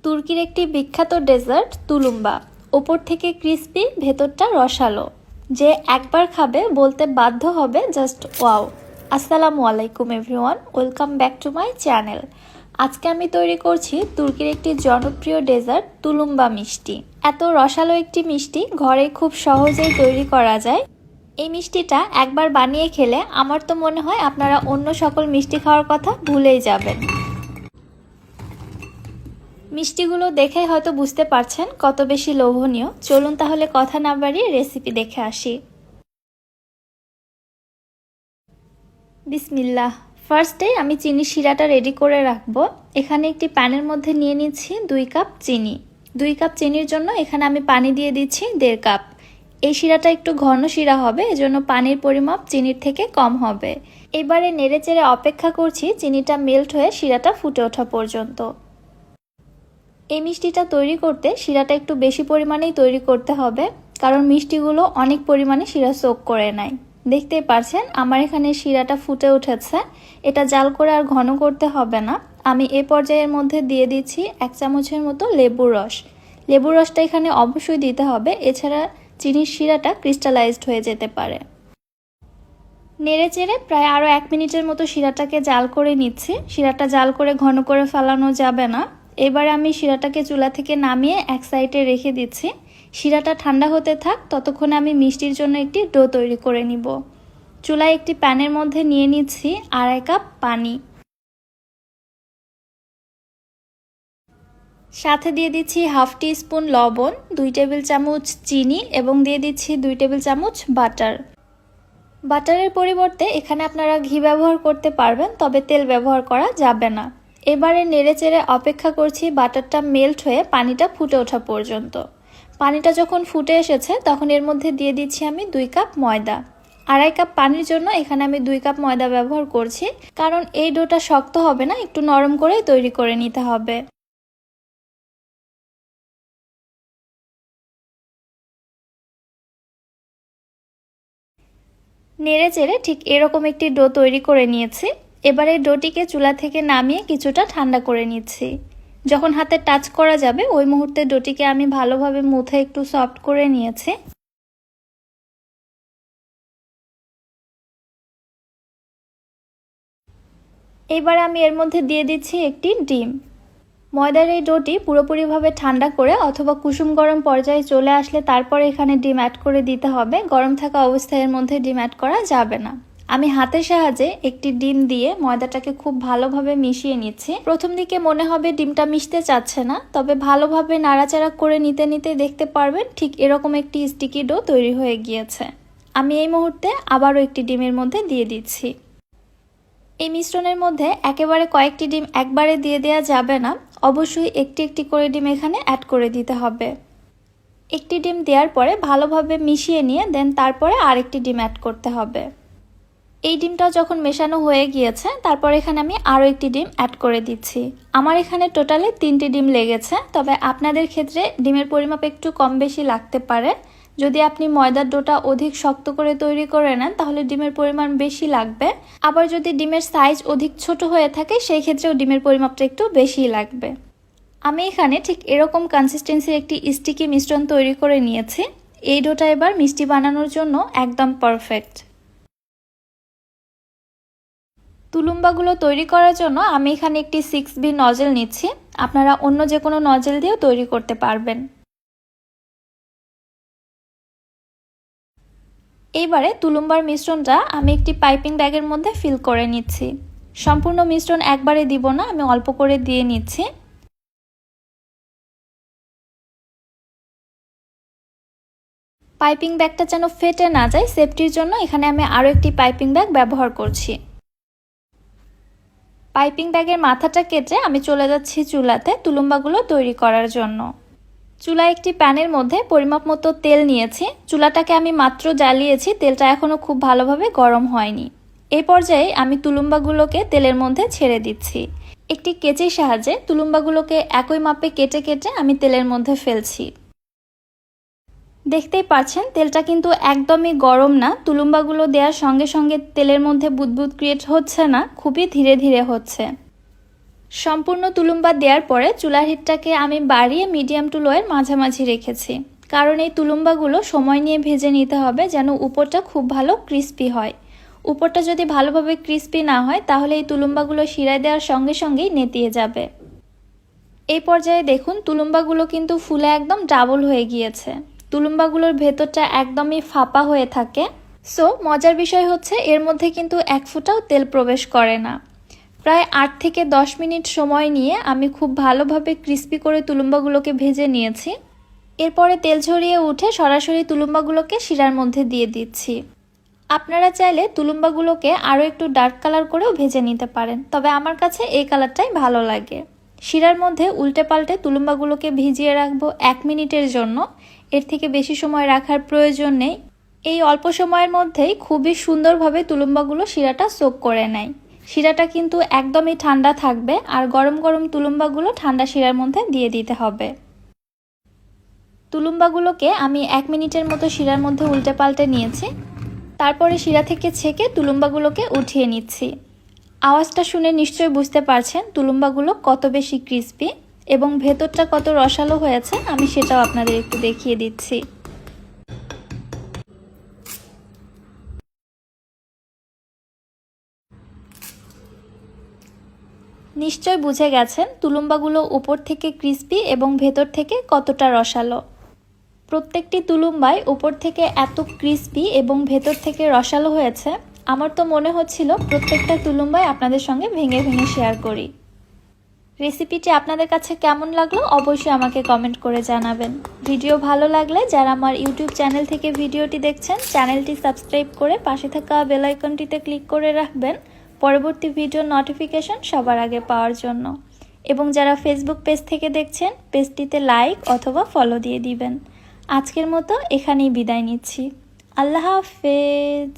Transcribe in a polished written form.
তুর্কির একটি বিখ্যাত ডেজার্ট তুলুম্বা। ওপর থেকে ক্রিস্পি, ভেতরটা রসালো। যে একবার খাবে বলতে বাধ্য হবে জাস্ট ওয়াও। আসসালামু আলাইকুম everyone, welcome back to my channel. আজকে আমি তৈরি করছি তুর্কির একটি জনপ্রিয় ডেজার্ট তুলুম্বা মিষ্টি। এত রসালো একটি মিষ্টি ঘরে খুব সহজেই তৈরি করা যায়। এই মিষ্টিটা একবার বানিয়ে খেলে আমার তো মনে হয় আপনারা অন্য সকল মিষ্টি খাওয়ার কথা ভুলেই যাবেন। মিষ্টিগুলো দেখে হয়তো বুঝতে পারছেন কত বেশি লোভনীয়। চলুন তাহলে কথা না বাড়িয়ে রেসিপি দেখে আসি। বিসমিল্লাহ। ফার্স্টে আমি চিনি শিরাটা রেডি করে রাখবো। এখানে একটি প্যানের মধ্যে নিয়ে নিচ্ছি 2 কাপ চিনি। 2 কাপ চিনির জন্য এখানে আমি পানি দিয়ে দিচ্ছি 1.5 কাপ। এই শিরাটা একটু ঘন শিরা হবে, এজন্য পানির পরিমাপ চিনির থেকে কম হবে। এবারে নেড়েচেড়ে অপেক্ষা করছি চিনিটা মেল্ট হয়ে শিরাটা ফুটে ওঠা পর্যন্ত। এই মিষ্টিটা তৈরি করতে শিরাটা একটু বেশি পরিমাণেই তৈরি করতে হবে, কারণ মিষ্টিগুলো অনেক পরিমাণে শিরা সোক করে নেয়। দেখতেই পারছেন আমার এখানে শিরাটা ফুটে উঠেছে। এটা জাল করে আর ঘন করতে হবে না। আমি এই পর্যায়ের মধ্যে দিয়ে দিচ্ছি 1 চামচের মতো লেবুর রস। লেবুর রসটা এখানে অবশ্যই দিতে হবে, এছাড়া চিনির শিরাটা ক্রিস্টালাইজড হয়ে যেতে পারে। নেড়ে চেড়ে প্রায় আরও 1 মিনিটের মতো শিরাটাকে জাল করে নিচ্ছি। শিরাটা জাল করে ঘন করে ফেলানো যাবে না। এবার আমি শিরাটাকে চুলা থেকে নামিয়ে এক সাইডে রেখে দিচ্ছি। শিরাটা ঠান্ডা হতে থাক, ততক্ষণে আমি মিষ্টির জন্য একটি ডো তৈরি করে নিব। চুলায় একটি প্যানের মধ্যে নিয়ে নিচ্ছি 2.5 কাপ পানি। সাথে দিয়ে দিচ্ছি হাফ টি স্পুন লবণ, 2 টেবিল চামচ চিনি এবং দিয়ে দিচ্ছি 2 টেবিল চামচ বাটার। বাটারের পরিবর্তে এখানে আপনারা ঘি ব্যবহার করতে পারবেন, তবে তেল ব্যবহার করা যাবে না। এবারে নেড়েচেড়ে অপেক্ষা করছি বাটারটা মেল্ট হয়ে পানিটা ফুটে ওঠা পর্যন্ত। পানিটা যখন ফুটে এসেছে তখন এর মধ্যে দিয়ে দিচ্ছি আমি 2 কাপ ময়দা। 2.5 কাপ পানির জন্য এখানে আমি 2 কাপ ময়দা ব্যবহার করছি, কারণ এই ডোটা শক্ত হবে না, একটু নরম করেই তৈরি করে নিতে হবে। নেড়েচেড়ে ঠিক এরকম একটি ডো তৈরি করে নিয়েছি। এবারে ডোটিকে চুলা থেকে নামিয়ে কিছুটা ঠান্ডা করে নিচ্ছি। যখন হাতে টাচ করা যাবে ওই মুহূর্তে ডোটিকে আমি ভালোভাবে মুথে একটু সফট করে নিয়েছি। এবার আমি এর মধ্যে দিয়ে দিচ্ছি একটি ডিম। ময়দার এই ডোটি পুরোপুরিভাবে ঠান্ডা করে অথবা কুসুম গরম পর্যায়ে চলে আসলে তারপরে এখানে ডিম অ্যাড করে দিতে হবে। গরম থাকা অবস্থায় এর মধ্যে ডিম অ্যাড করা যাবে না। আমি হাতের সাহায্যে একটি ডিম দিয়ে ময়দাটাকে খুব ভালোভাবে মিশিয়ে নিচ্ছি। প্রথম দিকে মনে হবে ডিমটা মিশতে চাচ্ছে না, তবে ভালোভাবে নাড়াচাড়া করে নিতে নিতে দেখতে পারবেন ঠিক এরকম একটি স্টিকি ডো তৈরি হয়ে গিয়েছে। আমি এই মুহূর্তে আবারও একটি ডিমের মধ্যে দিয়ে দিচ্ছি। এই মিশ্রণের মধ্যে একেবারে কয়েকটি ডিম একবারে দিয়ে দেওয়া যাবে না, অবশ্যই একটি একটি করে ডিম এখানে অ্যাড করে দিতে হবে। একটি ডিম দেওয়ার পরে ভালোভাবে মিশিয়ে নিয়ে দেন তারপরে আরেকটি ডিম অ্যাড করতে হবে। এই ডিমটাও যখন মেশানো হয়ে গিয়েছে তারপর এখানে আমি আরও একটি ডিম অ্যাড করে দিচ্ছি। আমার এখানে টোটালে 3টি ডিম লেগেছে, তবে আপনাদের ক্ষেত্রে ডিমের পরিমাপ একটু কম বেশি লাগতে পারে। যদি আপনি ময়দার ডোটা অধিক শক্ত করে তৈরি করে নেন তাহলে ডিমের পরিমাণ বেশি লাগবে। আবার যদি ডিমের সাইজ অধিক ছোট হয়ে থাকে সেই ক্ষেত্রেও ডিমের পরিমাপটা একটু বেশি লাগবে। আমি এখানে ঠিক এরকম কনসিস্টেন্সির একটি স্টিকি মিশ্রণ তৈরি করে নিয়েছি। এই ডোটা এবার মিষ্টি বানানোর জন্য একদম পারফেক্ট। তুলুম্বাগুলো তৈরি করার জন্য আমি এখানে একটি 6B নজেল নিচ্ছি। আপনারা অন্য যে কোনো নজেল দিয়েও তৈরি করতে পারবেন। এইবারে তুলুম্বার মিশ্রণটা আমি একটি পাইপিং ব্যাগের মধ্যে ফিল করে নিচ্ছি। সম্পূর্ণ মিশ্রণ একবারে দিব না, আমি অল্প করে দিয়ে নিচ্ছি। পাইপিং ব্যাগটা যেন ফেটে না যায়, সেফটির জন্য এখানে আমি আরও একটি পাইপিং ব্যাগ ব্যবহার করছি। পাইপিং ব্যাগের মাথাটা কেটে আমি চলে যাচ্ছি চুলাতে তুলুম্বাগুলো তৈরি করার জন্য। চুলায় একটি প্যানের মধ্যে পরিমাপ মতো তেল নিয়েছি। চুলাটাকে আমি মাত্র জ্বালিয়েছি, তেলটা এখনো খুব ভালোভাবে গরম হয়নি। এই পর্যায়ে আমি তুলুম্বাগুলোকে তেলের মধ্যে ছেড়ে দিচ্ছি। একটি কেচির সাহায্যে তুলুম্বাগুলোকে একই মাপে কেটে কেটে আমি তেলের মধ্যে ফেলছি। দেখতেই পাচ্ছেন তেলটা কিন্তু একদমই গরম না। তুলুম্বাগুলো দেওয়ার সঙ্গে সঙ্গে তেলের মধ্যে বুদবুদ ক্রিয়েট হচ্ছে না, খুবই ধীরে ধীরে হচ্ছে। সম্পূর্ণ তুলুম্বা দেওয়ার পরে চুলার হিটটাকে আমি বাড়িয়ে মিডিয়াম টু লোয়ের মাঝামাঝি রেখেছি, কারণ এই তুলুম্বাগুলো সময় নিয়ে ভেজে নিতে হবে যেন উপরটা খুব ভালো ক্রিস্পি হয়। উপরটা যদি ভালোভাবে ক্রিস্পি না হয় তাহলে এই তুলুম্বাগুলো শিরায় দেওয়ার সঙ্গে সঙ্গেই নেতিয়ে যাবে। এই পর্যায়ে দেখুন তুলুম্বাগুলো কিন্তু ফুলে একদম ডাবল হয়ে গিয়েছে। তুলুম্বাগুলোর ভেতরটা একদমই ফাঁপা হয়ে থাকে। সো মজার বিষয় হচ্ছে এর মধ্যে কিন্তু এক ফোঁটাও তেল প্রবেশ করে না। প্রায় 8 থেকে 10 মিনিট সময় নিয়ে আমি খুব ভালোভাবে ক্রিস্পি করে তুলুম্বাগুলোকে ভেজে নিয়েছি। এরপরে তেল ঝরিয়ে উঠে সরাসরি তুলুম্বাগুলোকে শিরার মধ্যে দিয়ে দিচ্ছি। আপনারা চাইলে তুলুম্বাগুলোকে আরও একটু ডার্ক কালার করেও ভেজে নিতে পারেন, তবে আমার কাছে এই কালারটাই ভালো লাগে। শিরার মধ্যে উল্টে পাল্টে তুলুম্বাগুলোকে ভিজিয়ে রাখবো 1 মিনিটের জন্য। এর থেকে বেশি সময় রাখার প্রয়োজন নেই। এই অল্প সময়ের মধ্যেই খুবই সুন্দরভাবে তুলুম্বাগুলো শিরাটা সোক করে নেয়। শিরাটা কিন্তু একদমই ঠান্ডা থাকবে, আর গরম গরম তুলুম্বাগুলো ঠান্ডা শিরার মধ্যে দিয়ে দিতে হবে। তুলুম্বাগুলোকে আমি 1 মিনিটের মতো শিরার মধ্যে উল্টে পাল্টে নিয়েছি। তারপরে শিরা থেকে ছেঁকে তুলুম্বাগুলোকে উঠিয়ে নিচ্ছি। আওয়াজটা শুনে নিশ্চয়ই বুঝতে পারছেন তুলুম্বাগুলো কত বেশি ক্রিস্পি এবং ভেতরটা কত রসালো হয়েছে। আমি সেটাও আপনাদের একটু দেখিয়ে দিচ্ছি। নিশ্চয় বুঝে গেছেন তুলুম্বাগুলো উপর থেকে ক্রিস্পি এবং ভেতর থেকে কতটা রসালো। প্রত্যেকটি তুলুম্বাই উপর থেকে এত ক্রিস্পি এবং ভেতর থেকে রসালো হয়েছে, আমার তো মনে হচ্ছিল প্রত্যেকটা তুলুম্বাই আপনাদের সঙ্গে ভেঙে ভেঙে শেয়ার করি। রেসিপিটি আপনাদের কাছে কেমন লাগলো অবশ্যই আমাকে কমেন্ট করে জানাবেন। ভিডিও ভালো লাগলে যারা আমার ইউটিউব চ্যানেল থেকে ভিডিওটি দেখছেন চ্যানেলটি সাবস্ক্রাইব করে পাশে থাকা বেল আইকনটিতে ক্লিক করে রাখবেন পরবর্তী ভিডিওর নোটিফিকেশন সবার আগে পাওয়ার জন্য। এবং যারা ফেসবুক পেজ থেকে দেখছেন পেজটিতে লাইক অথবা ফলো দিয়ে দিবেন। আজকের মতো এখানেই বিদায় নিচ্ছি। আল্লাহ হাফেজ।